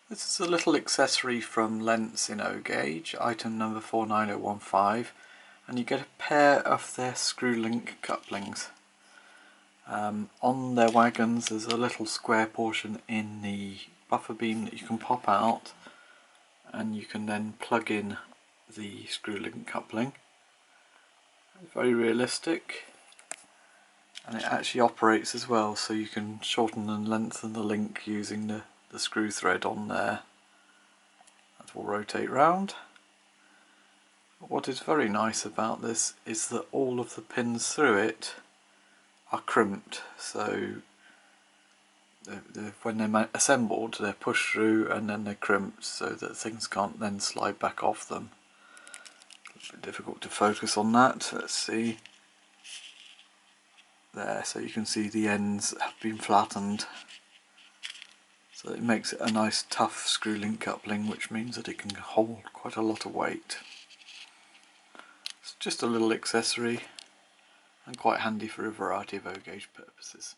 This is a little accessory from Lenz O gauge, item number 49015, and you get a pair of their screw link couplings. On their wagons there's a little square portion in the buffer beam that you can pop out, and you can then plug in the screw link coupling. It's very realistic, and it actually operates as well, so you can shorten and lengthen the link using the screw thread on there. That will rotate round. What is very nice about this is that all of the pins through it are crimped, so when they're assembled they're pushed through and then they're crimped so that things can't then slide back off them. It's a bit difficult to focus on that. Let's see. There, so you can see the ends have been flattened. So it makes it a nice tough screw link coupling, which means that it can hold quite a lot of weight. It's just a little accessory and quite handy for a variety of O gauge purposes.